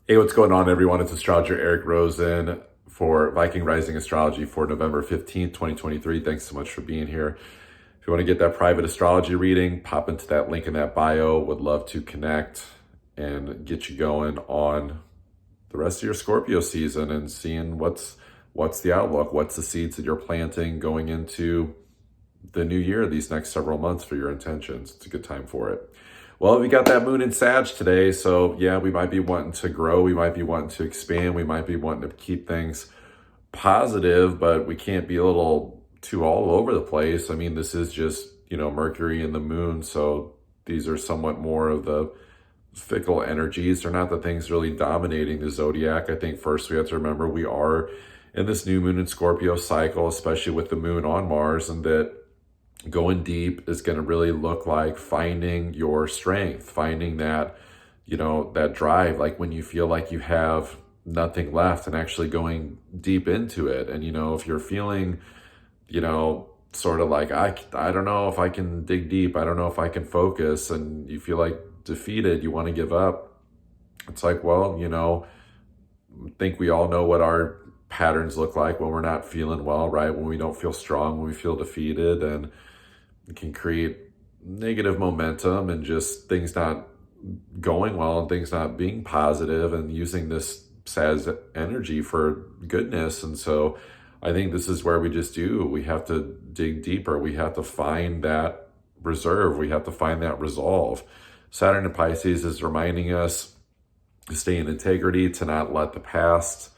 Hey, what's going on, everyone? It's astrologer Eric Rosen for Viking Rising Astrology for November 15th, 2023. Thanks so much for being here. If you want to get that private astrology reading, pop into that link in that bio. Would love to connect and get you going on the rest of your Scorpio season and seeing what's the outlook, what's the seeds that you're planting going into the new year, these next several months for your intentions. It's a good time for it. Well, we got that moon in Sag today, so yeah, we might be wanting to grow, we might be wanting to expand, we might be wanting to keep things positive, but we can't be a little too all over the place. I mean, this is just, Mercury and the moon, so these are somewhat more of the fickle energies. They're not the things really dominating the zodiac. I think first we have to remember we are in this new moon in Scorpio cycle, especially with the moon on Mars, and that going deep is going to really look like finding your strength, finding that, that drive, like when you feel like you have nothing left and actually going deep into it. And, if you're feeling, sort of like, I don't know if I can dig deep, I don't know if I can focus, and you feel like defeated, you want to give up. It's like, well, I think we all know what our patterns look like when we're not feeling well, right? When we don't feel strong, when we feel defeated, and it can create negative momentum and just things not going well and things not being positive, and using this sad energy for goodness. And so I think this is where we have to dig deeper. We have to find that reserve. We have to find that resolve. Saturn in Pisces is reminding us to stay in integrity, to not let the past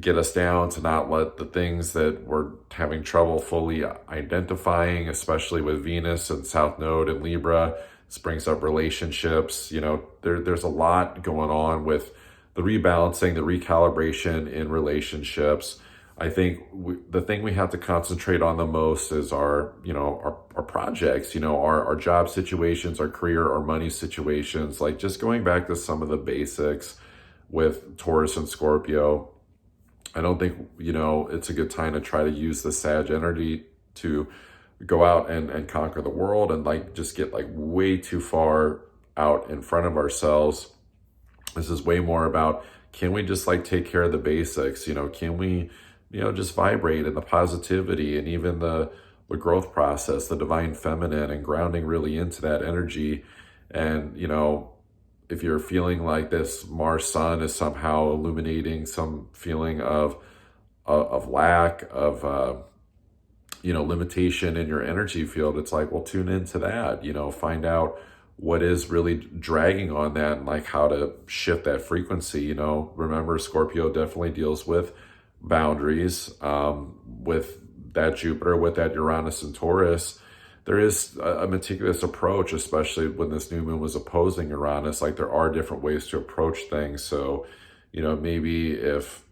get us down, to not let the things that we're having trouble fully identifying, especially with Venus and South Node and Libra. This brings up relationships. There's a lot going on with the rebalancing, the recalibration in relationships. I think the thing we have to concentrate on the most is our projects, our job situations, our career, our money situations, like just going back to some of the basics with Taurus and Scorpio. I don't think, it's a good time to try to use the Sag energy to go out and conquer the world and like just get like way too far out in front of ourselves. This is way more about, can we just like take care of the basics? Can we, just vibrate in the positivity and even the growth process, the divine feminine, and grounding really into that energy. And, if you're feeling like this Mars Sun is somehow illuminating some feeling of lack, of limitation in your energy field, it's like, well, tune into that. Find out what is really dragging on that and like how to shift that frequency. Remember, Scorpio definitely deals with boundaries, with that Jupiter, with that Uranus and Taurus. There is a meticulous approach, especially when this new moon was opposing Uranus. Like, there are different ways to approach things. So, maybe if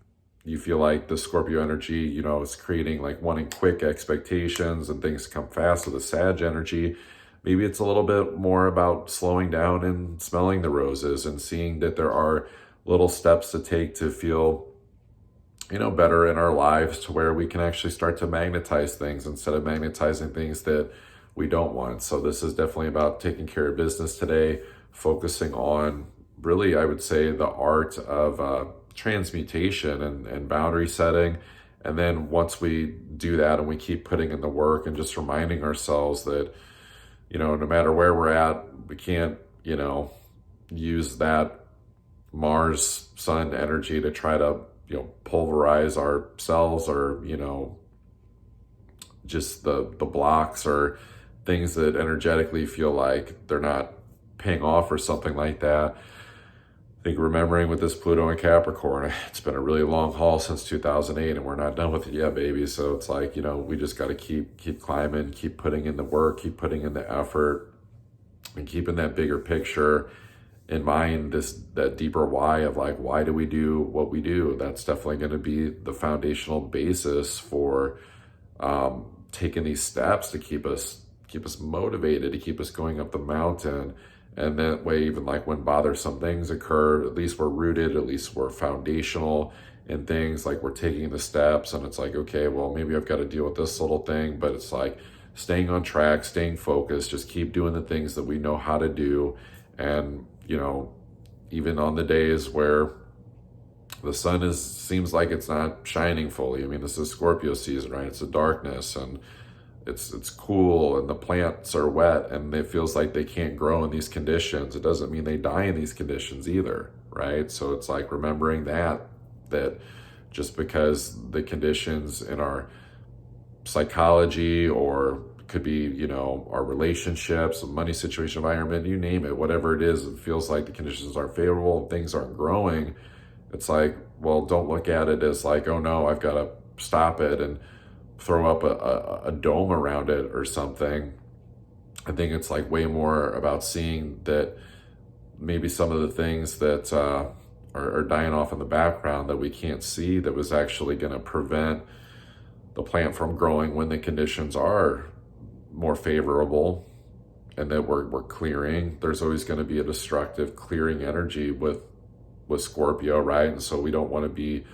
you feel like the Scorpio energy, is creating like wanting quick expectations and things come fast with the Sag energy, maybe it's a little bit more about slowing down and smelling the roses and seeing that there are little steps to take to feel better in our lives, to where we can actually start to magnetize things instead of magnetizing things that we don't want. So this is definitely about taking care of business today, focusing on really, I would say, the art of transmutation and boundary setting. And then once we do that and we keep putting in the work and just reminding ourselves that, no matter where we're at, we can't, use that Mars Sun energy to try to, pulverize ourselves, or, just the blocks or things that energetically feel like they're not paying off or something like that. I think remembering with this Pluto and Capricorn, it's been a really long haul since 2008 and we're not done with it yet, baby. So it's like, we just got to keep climbing, keep putting in the work, keep putting in the effort, and keeping that bigger picture in mind, that deeper why of like, why do we do what we do? That's definitely going to be the foundational basis for taking these steps to keep us motivated, to keep us going up the mountain. And that way, even like when bothersome things occur, at least we're rooted, at least we're foundational in things, like we're taking the steps. And it's like, okay, well, maybe I've got to deal with this little thing, but it's like staying on track, staying focused, just keep doing the things that we know how to do. And, even on the days where The sun seems like it's not shining fully. I mean, this is Scorpio season, right? It's a darkness, and it's cool, and the plants are wet, and it feels like they can't grow in these conditions. It doesn't mean they die in these conditions either, right? So it's like remembering that just because the conditions in our psychology, or could be, you know, our relationships, money situation, environment, you name it, whatever it is, it feels like the conditions aren't favorable and things aren't growing. It's like, well, don't look at it as like, oh no, I've got to stop it and throw up a dome around it or something. I think it's like way more about seeing that maybe some of the things that are dying off in the background that we can't see, that was actually going to prevent the plant from growing when the conditions are more favorable, and that we're clearing. There's always going to be a destructive clearing energy with Scorpio, right? And so we don't want to be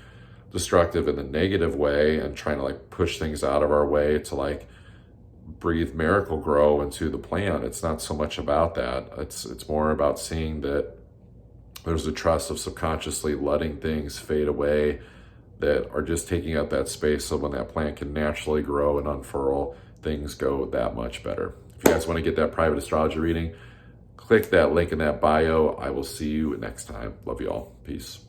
destructive in the negative way and trying to like push things out of our way to like breathe miracle grow into the plant. It's not so much about that. It's more about seeing that there's a trust of subconsciously letting things fade away that are just taking up that space, so when that plant can naturally grow and unfurl, things go that much better. If you guys want to get that private astrology reading, click that link in that bio. I will see you next time. Love you all. Peace.